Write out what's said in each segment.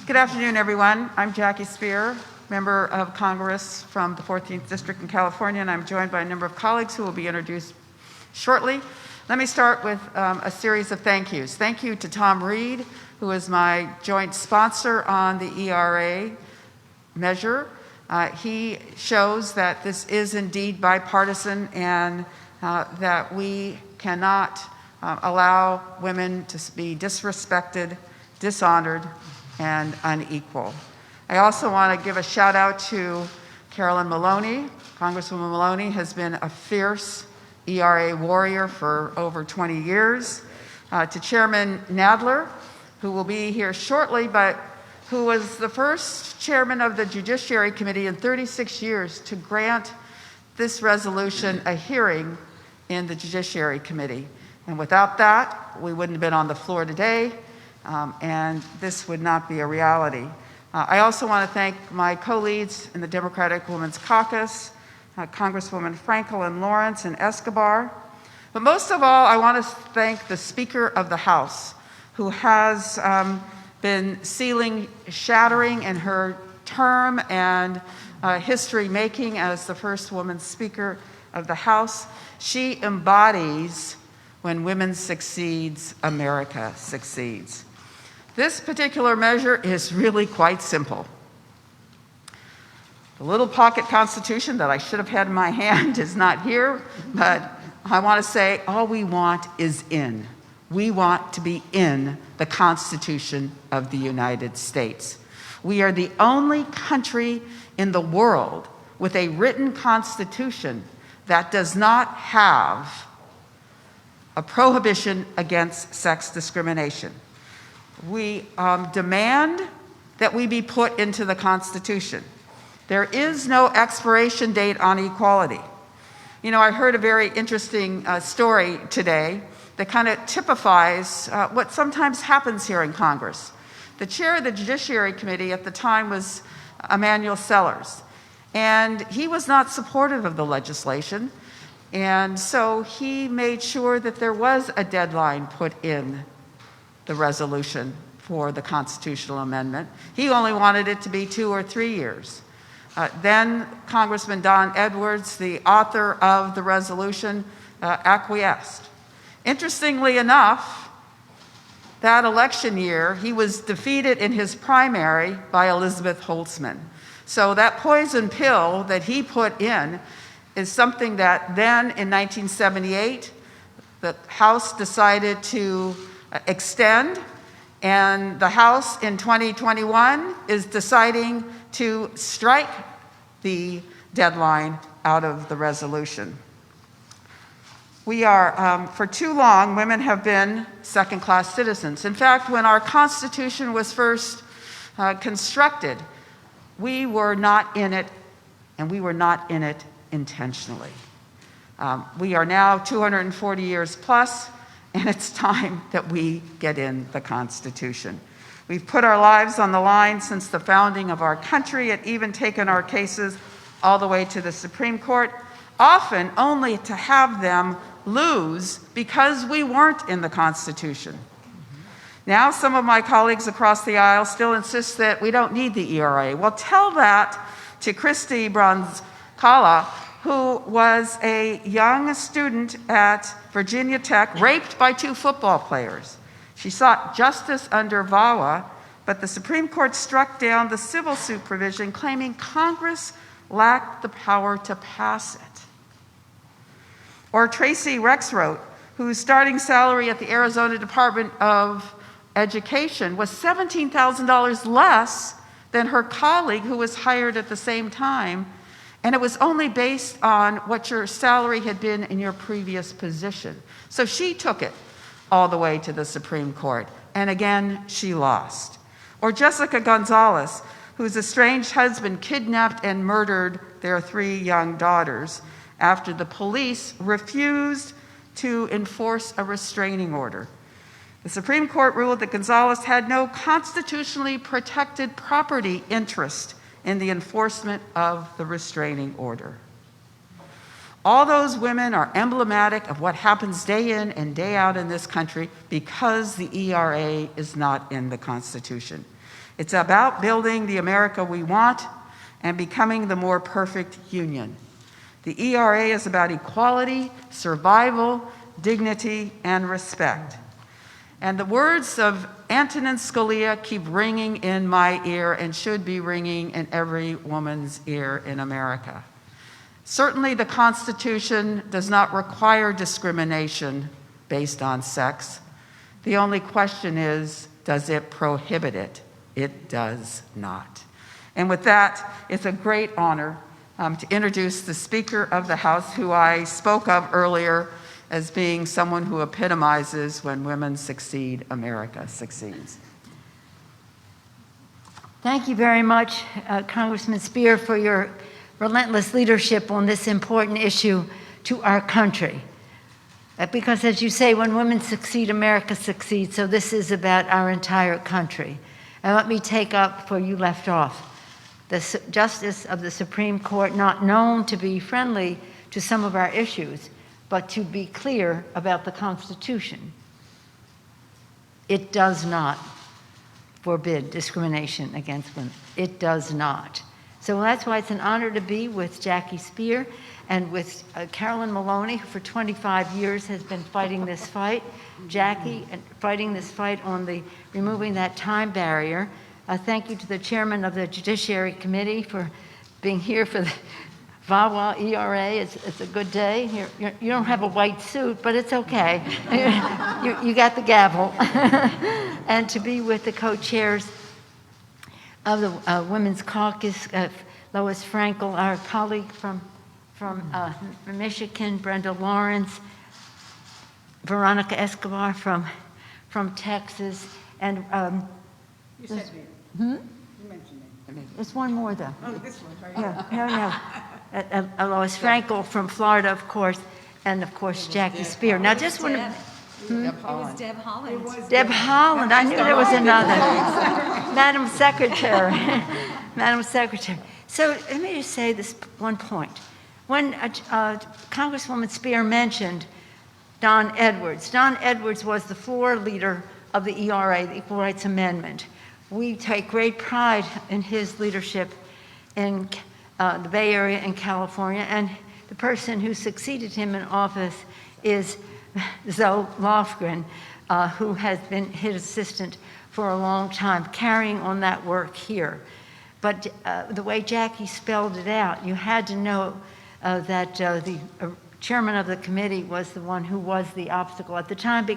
Good afternoon, everyone. I'm Jackie Spear, member of Congress from the 14th District in California, and I'm joined by a number of colleagues who will be introduced shortly. Let me start with a series of thank yous. Thank you to Tom Reed, who is my joint sponsor on the ERA measure. He shows that this is indeed bipartisan and that we cannot allow women to be disrespected, dishonored, and unequal. I also want to give a shout out to Carolyn Maloney. Congresswoman Maloney has been a fierce ERA warrior for over 20 years. To Chairman Nadler, who will be here shortly, but who was the first chairman of the Judiciary Committee in 36 years to grant this resolution a hearing in the Judiciary Committee. And without that, we wouldn't have been on the floor today, and this would not be a reality. I also want to thank my co-leads in the Democratic Women's Caucus, Congresswoman Frankel and Lawrence and Escobar. But most of all, I want to thank the Speaker of the House, who has been shattering in her term and history making as the first woman Speaker of the House. She embodies when women succeeds, America succeeds. This particular measure is really quite simple. The little pocket constitution that I should have had in my hand is not here, but I want to say all we want is in. We want to be in the Constitution of the United States. We are the only country in the world with a written constitution that does not have a prohibition against sex discrimination. We demand that we be put into the Constitution. There is no expiration date on equality. You know, I heard a very interesting story today that kind of typifies what sometimes happens here in Congress. The chair of the Judiciary Committee at the time was Emanuel Sellers, and he was not supportive of the legislation, and so he made sure that there was a deadline put in the resolution for the constitutional amendment. He only wanted it to be 2 or 3 years. Then Congressman Don Edwards, the author of the resolution, acquiesced. Interestingly enough, that election year, he was defeated in his primary by Elizabeth Holtzman. So that poison pill that he put in is something that then in 1978, the House decided to extend, and the House in 2021 is deciding to strike the deadline out of the resolution. We are, for too long, women have been second-class citizens. In fact, when our Constitution was first constructed, we were not in it, and we were not in it intentionally. We are now 240 years plus, and it's time that we get in the Constitution. We've put our lives on the line since the founding of our country and even taken our cases all the way to the Supreme Court, often only to have them lose because we weren't in the Constitution. Now, some of my colleagues across the aisle still insist that we don't need the ERA. Well, tell that to Christy Bronzcala, who was a young student at Virginia Tech, raped by 2 football players. She sought justice under VAWA, but the Supreme Court struck down the civil suit provision, claiming Congress lacked the power to pass it. Or Tracy Rexroth, whose starting salary at the Arizona Department of Education was $17,000 less than her colleague who was hired at the same time, and it was only based on what your salary had been in your previous position. So she took it all the way to the Supreme Court, and again, she lost. Or Jessica Gonzalez, whose estranged husband kidnapped and murdered their 3 young daughters after the police refused to enforce a restraining order. The Supreme Court ruled that Gonzalez had no constitutionally protected property interest in the enforcement of the restraining order. All those women are emblematic of what happens day in and day out in this country because the ERA is not in the Constitution. It's about building the America we want and becoming the more perfect union. The ERA is about equality, survival, dignity, and respect. And the words of Antonin Scalia keep ringing in my ear and should be ringing in every woman's ear in America. Certainly, the Constitution does not require discrimination based on sex. The only question is, does it prohibit it? It does not. And with that, it's a great honor to introduce the Speaker of the House, who I spoke of earlier as being someone who epitomizes when women succeed, America succeeds. Thank you very much, Congressman Speer, for your relentless leadership on this important issue to our country. Because as you say, when women succeed, America succeeds, so this is about our entire country. And let me take up where you left off. The Justice of the Supreme Court, not known to be friendly to some of our issues, but to be clear about the Constitution. It does not forbid discrimination against women. It does not. So that's why it's an honor to be with Jackie Speer and with Carolyn Maloney, who for 25 years has been fighting this fight. Jackie, fighting this fight on the removing that time barrier. Thank you to the chairman of the Judiciary Committee for being here for the VAWA ERA. It's a good day. You don't have a white suit, but it's okay. You got the gavel. And to be with the co-chairs of the Women's Caucus, Lois Frankel, our colleague from Michigan, Brenda Lawrence, Veronica Escobar from Texas, and you said me. You mentioned me. There's one more though. Oh, this one, right? Yeah, no. Lois Frankel from Florida, of course, and of course Jackie Speer. Now, just want to. It was Deb Holland. Deb Holland. I knew there was another. Madam Secretary. Madam Secretary. So let me just say this one point. When Congresswoman Speer mentioned Don Edwards was the floor leader of the ERA, the Equal Rights Amendment. We take great pride in his leadership in the Bay Area and California, and the person who succeeded him in office is Zoe Lofgren, who has been his assistant for a long time, carrying on that work here. But the way Jackie spelled it out, you had to know that the chairman of the committee was the one who was the obstacle at the time,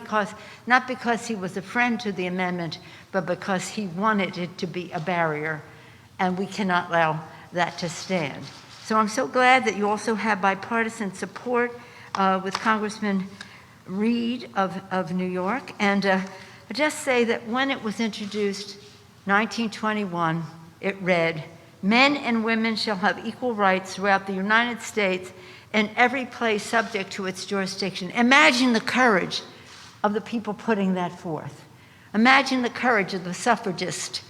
not because he was a friend to the amendment, but because he wanted it to be a barrier, and we cannot allow that to stand. So I'm so glad that you also have bipartisan support with Congressman Reed of New York. And I just say that when it was introduced, 1921, it read, "Men and women shall have equal rights throughout the United States in every place subject to its jurisdiction." Imagine the courage of the people putting that forth. Imagine the courage of the suffragists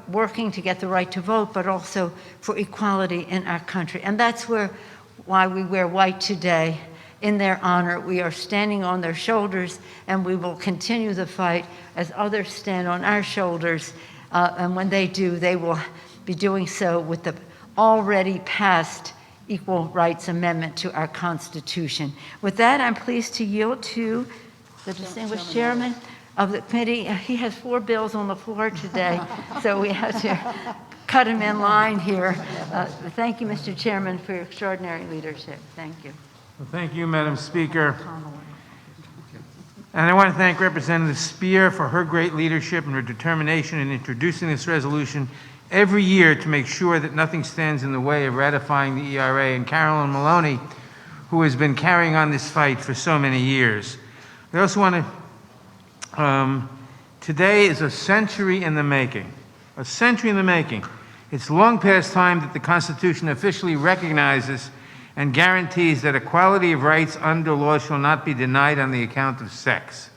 working to get the right to vote, but also for equality in our country. And that's why we wear white today. In their honor, we are standing on their shoulders, and we will continue the fight as others stand on our shoulders. And when they do, they will be doing so with the already passed Equal Rights Amendment to our Constitution. With that, I'm pleased to yield to the distinguished chairman of the committee. He has 4 bills on the floor today, so we have to cut him in line here. Thank you, Mr. Chairman, for your extraordinary leadership. Thank you. Well, thank you, Madam Speaker. And I want to thank Representative Speer for her great leadership and her determination in introducing this resolution every year to make sure that nothing stands in the way of ratifying the ERA, and Carolyn Maloney, who has been carrying on this fight for so many years. I also want to, today is a century in the making. A century in the making. It's long past time that the Constitution officially recognizes and guarantees that equality of rights under law shall not be denied on the account of sex.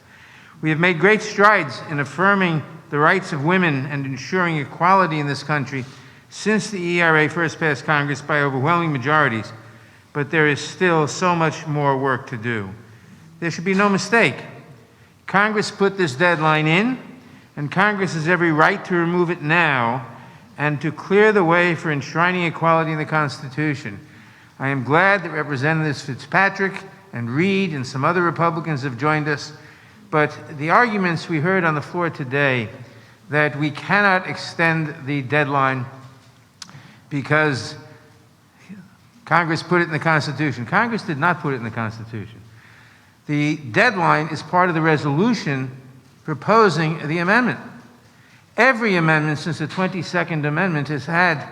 We have made great strides in affirming the rights of women and ensuring equality in this country since the ERA first passed Congress by overwhelming majorities, but there is still so much more work to do. There should be no mistake. Congress put this deadline in, and Congress has every right to remove it now and to clear the way for enshrining equality in the Constitution. I am glad that Representatives Fitzpatrick and Reid and some other Republicans have joined us, but the arguments we heard on the floor today that we cannot extend the deadline because Congress put it in the Constitution. Congress did not put it in the Constitution. The deadline is part of the resolution proposing the amendment. Every amendment since the 22nd Amendment has had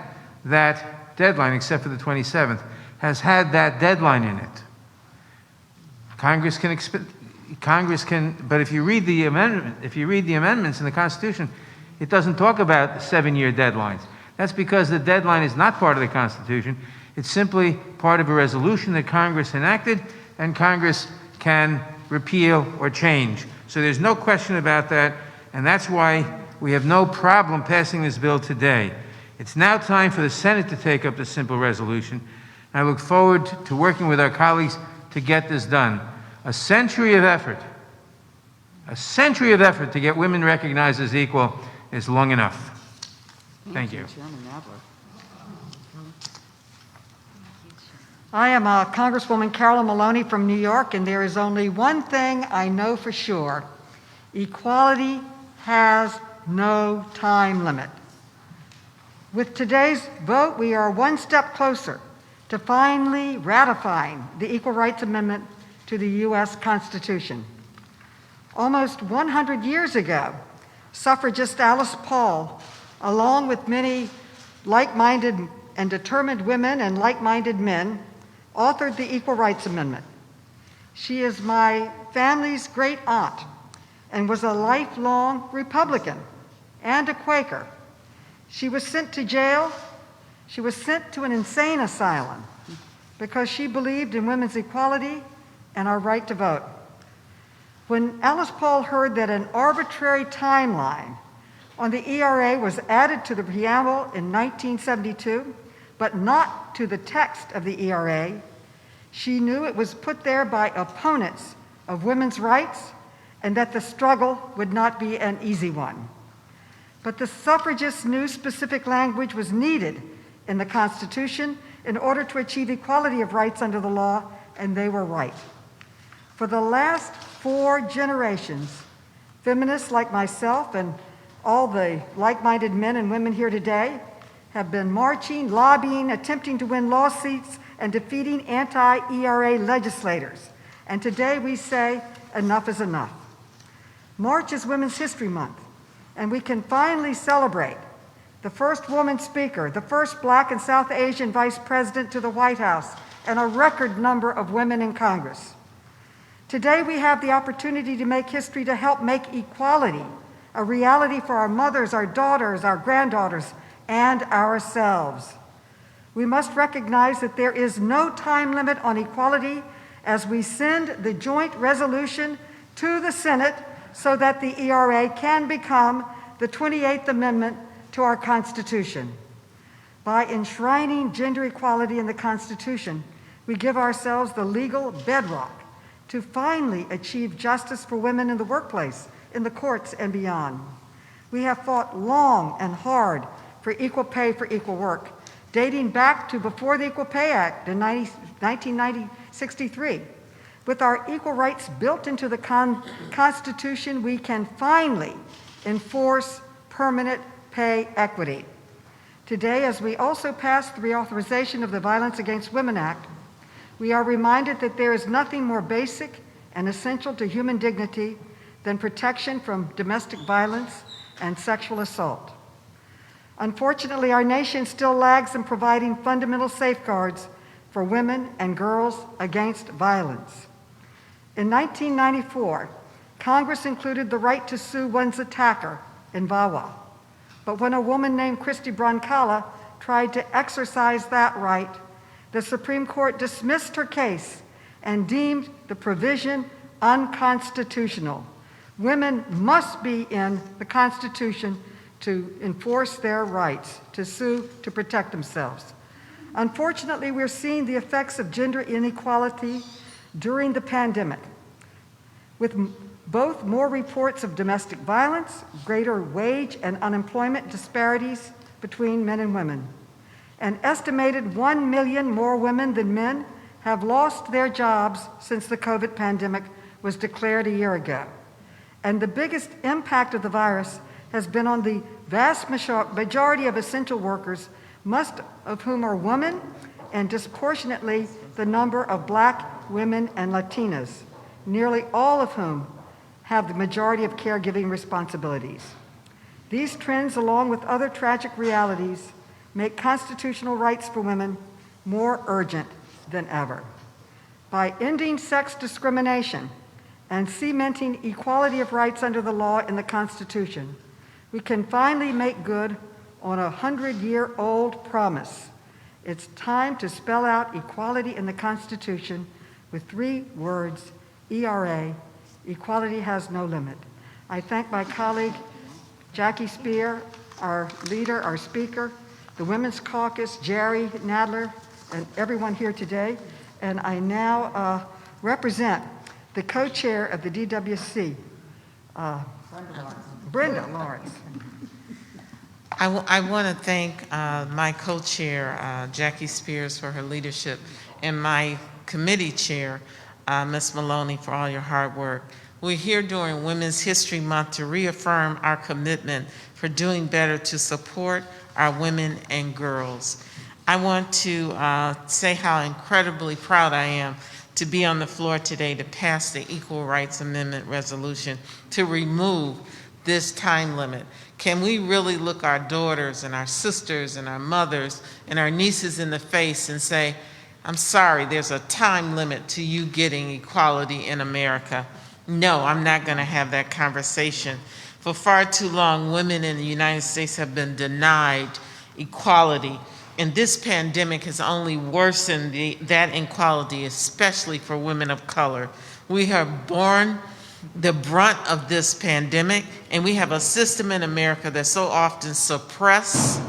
that deadline, except for the 27th, has had that deadline in it. Congress can, but if you read the amendments in the Constitution, it doesn't talk about 7-year deadlines. That's because the deadline is not part of the Constitution. It's simply part of a resolution that Congress enacted, and Congress can repeal or change. So there's no question about that, and that's why we have no problem passing this bill today. It's now time for the Senate to take up the simple resolution. I look forward to working with our colleagues to get this done. A century of effort to get women recognized as equal is long enough. Thank you. Chairman Nadler. I am Congresswoman Carolyn Maloney from New York, and there is only one thing I know for sure. Equality has no time limit. With today's vote, we are one step closer to finally ratifying the Equal Rights Amendment to the U.S. Constitution. Almost 100 years ago, suffragist Alice Paul, along with many like-minded and determined women and like-minded men, authored the Equal Rights Amendment. She is my family's great aunt and was a lifelong Republican and a Quaker. She was sent to jail. She was sent to an insane asylum because she believed in women's equality and our right to vote. When Alice Paul heard that an arbitrary timeline on the ERA was added to the preamble in 1972, but not to the text of the ERA, she knew it was put there by opponents of women's rights and that the struggle would not be an easy one. But the suffragists knew specific language was needed in the Constitution in order to achieve equality of rights under the law, and they were right. For the last 4 generations, feminists like myself and all the like-minded men and women here today have been marching, lobbying, attempting to win lawsuits, and defeating anti-ERA legislators. And today we say, enough is enough. March is Women's History Month, and we can finally celebrate the first woman speaker, the first Black and South Asian vice president to the White House, and a record number of women in Congress. Today we have the opportunity to make history to help make equality a reality for our mothers, our daughters, our granddaughters, and ourselves. We must recognize that there is no time limit on equality as we send the joint resolution to the Senate so that the ERA can become the 28th Amendment to our Constitution. By enshrining gender equality in the Constitution, we give ourselves the legal bedrock to finally achieve justice for women in the workplace, in the courts, and beyond. We have fought long and hard for equal pay for equal work, dating back to before the Equal Pay Act in 1963. With our equal rights built into the Constitution, we can finally enforce permanent pay equity. Today, as we also pass the reauthorization of the Violence Against Women Act, we are reminded that there is nothing more basic and essential to human dignity than protection from domestic violence and sexual assault. Unfortunately, our nation still lags in providing fundamental safeguards for women and girls against violence. In 1994, Congress included the right to sue one's attacker in VAWA. But when a woman named Christy Broncala tried to exercise that right, the Supreme Court dismissed her case and deemed the provision unconstitutional. Women must be in the Constitution to enforce their rights, to sue, to protect themselves. Unfortunately, we're seeing the effects of gender inequality during the pandemic, with both more reports of domestic violence, greater wage and unemployment disparities between men and women. An estimated 1 million more women than men have lost their jobs since the COVID pandemic was declared a year ago. And the biggest impact of the virus has been on the vast majority of essential workers, most of whom are women, and disproportionately the number of Black women and Latinas, nearly all of whom have the majority of caregiving responsibilities. These trends, along with other tragic realities, make constitutional rights for women more urgent than ever. By ending sex discrimination and cementing equality of rights under the law in the Constitution, we can finally make good on a 100-year-old promise. It's time to spell out equality in the Constitution with 3 words, ERA, equality has no limit. I thank my colleague, Jackie Spear, our leader, our speaker, the Women's Caucus, Jerry Nadler, and everyone here today. And I now represent the co-chair of the DWC, Brenda Lawrence. I want to thank my co-chair, Jackie Spears, for her leadership, and my committee chair, Ms. Maloney, for all your hard work. We're here during Women's History Month to reaffirm our commitment for doing better to support our women and girls. I want to say how incredibly proud I am to be on the floor today to pass the Equal Rights Amendment resolution to remove this time limit. Can we really look our daughters and our sisters and our mothers and our nieces in the face and say, I'm sorry, there's a time limit to you getting equality in America? No, I'm not going to have that conversation. For far too long, women in the United States have been denied equality, and this pandemic has only worsened that inequality, especially for women of color. We have borne the brunt of this pandemic, and we have a system in America that so often suppress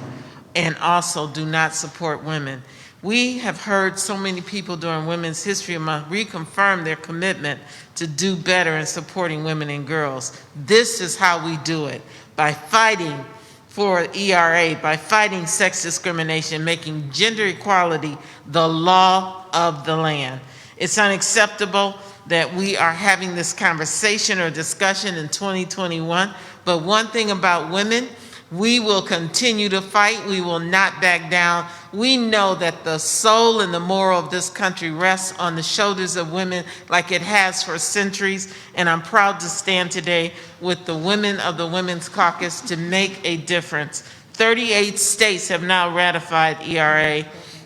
and also do not support women. We have heard so many people during Women's History Month reconfirm their commitment to do better in supporting women and girls. This is how we do it, by fighting for ERA, by fighting sex discrimination, making gender equality the law of the land. It's unacceptable that we are having this conversation or discussion in 2021, but one thing about women, we will continue to fight. We will not back down. We know that the soul and the moral of this country rests on the shoulders of women like it has for centuries, and I'm proud to stand today with the women of the Women's Caucus to make a difference. 38 states have now ratified ERA.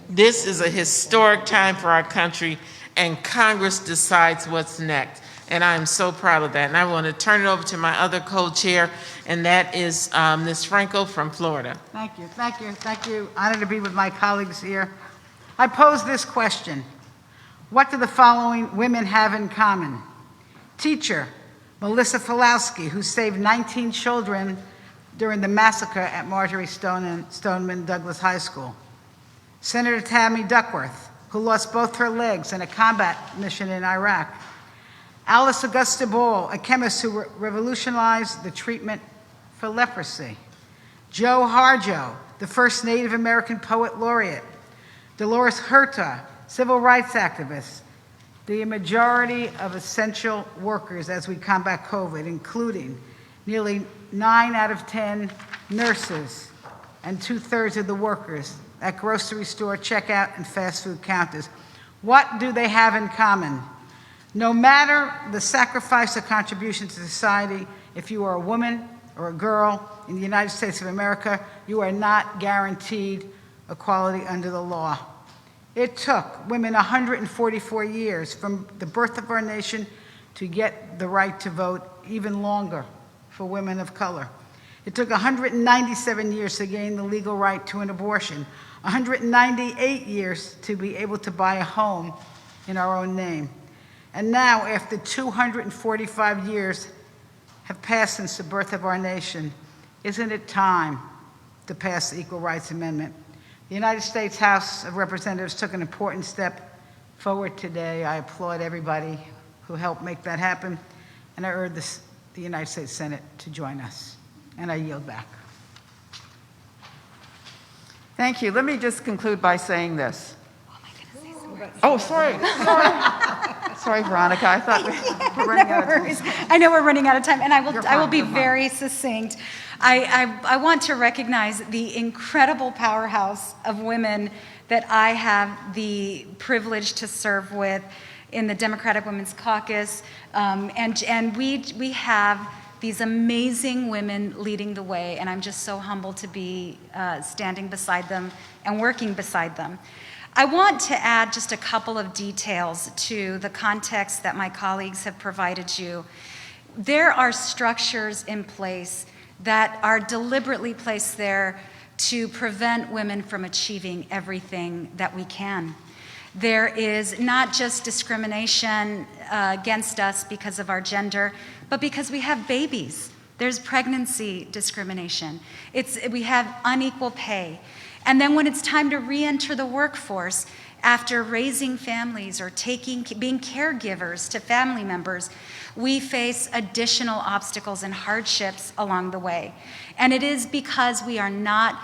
This is a historic time for our country, and Congress decides what's next. And I'm so proud of that. And I want to turn it over to my other co-chair, and that is Ms. Franco from Florida. Thank you, thank you, thank you. Honored to be with my colleagues here. I pose this question. What do the following women have in common? Teacher, Melissa Falowski, who saved 19 children during the massacre at Marjorie Stoneman Douglas High School. Senator Tammy Duckworth, who lost both her legs in a combat mission in Iraq. Alice Augusta Ball, a chemist who revolutionized the treatment for leprosy. Joe Harjo, the first Native American poet laureate. Dolores Huerta, civil rights activist. The majority of essential workers as we combat COVID, including nearly 9 out of 10 nurses and 2/3 of the workers at grocery store checkout and fast food counters. What do they have in common? No matter the sacrifice or contribution to society, if you are a woman or a girl in the United States of America, you are not guaranteed equality under the law. It took women 144 years from the birth of our nation to get the right to vote, even longer for women of color. It took 197 years to gain the legal right to an abortion, 198 years to be able to buy a home in our own name. And now, after 245 years have passed since the birth of our nation, isn't it time to pass the Equal Rights Amendment? The United States House of Representatives took an important step forward today. I applaud everybody who helped make that happen. and I urge the United States Senate to join us. And I yield back. Thank you. Let me just conclude by saying this. Oh, sorry. Sorry, Veronica. I thought we were running out of time. I know we're running out of time, and I will You're be fine. very succinct. I want to recognize the incredible powerhouse of women that I have the privilege to serve with in the Democratic Women's Caucus, and we have these amazing women leading the way, and I'm just so humbled to be standing beside them and working beside them. I want to add just a couple of details to the context that my colleagues have provided you. There are structures in place that are deliberately placed there to prevent women from achieving everything that we can. There is not just discrimination against us because of our gender, but because we have babies. There's pregnancy discrimination. We have unequal pay. And then when it's time to re-enter the workforce after raising families or being caregivers to family members, we face additional obstacles and hardships along the way. And it is because we are not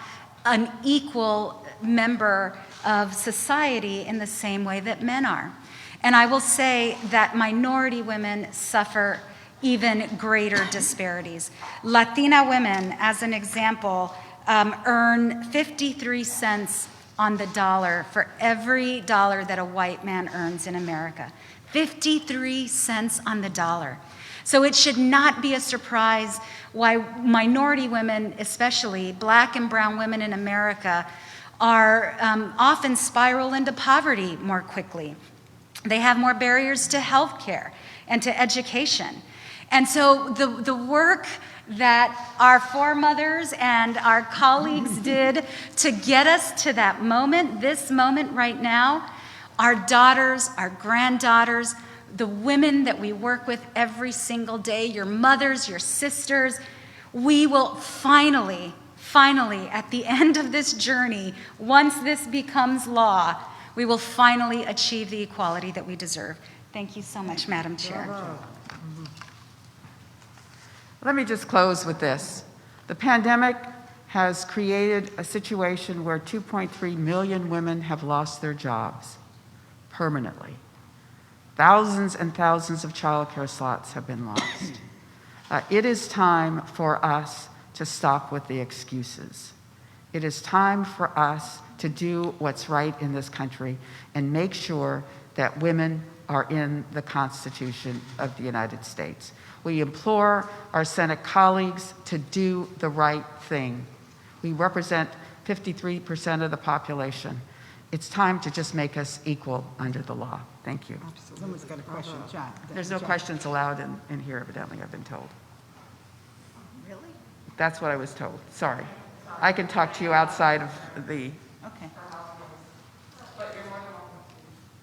an equal member of society in the same way that men are. And I will say that minority women suffer even greater disparities. Latina women, as an example, earn 53 cents on the dollar for every dollar that a white man earns in America. 53 cents on the dollar. So it should not be a surprise why minority women, especially black and brown women in America, are often spiral into poverty more quickly. They have more barriers to health care and to education. And so the work that our foremothers and our colleagues did to get us to that moment, this moment right now, our daughters, our granddaughters, the women that we work with every single day, your mothers, your sisters, we will finally, at the end of this journey, once this becomes law, we will finally achieve the equality that we deserve. Thank you so much, Madam Chair. Let me just close with this. The pandemic has created a situation where 2.3 million women have lost their jobs permanently. Thousands and thousands of childcare slots have been lost. It is time for us to stop with the excuses. It is time for us to do what's right in this country and make sure that women are in the Constitution of the United States. We implore our Senate colleagues to do the right thing. We represent 53% of the population. It's time to just make us equal under the law. Thank you. Someone's got a question, John. There's no questions allowed in here, evidently, I've been told. Really? That's what I was told. Sorry. I can talk to you outside of the Okay.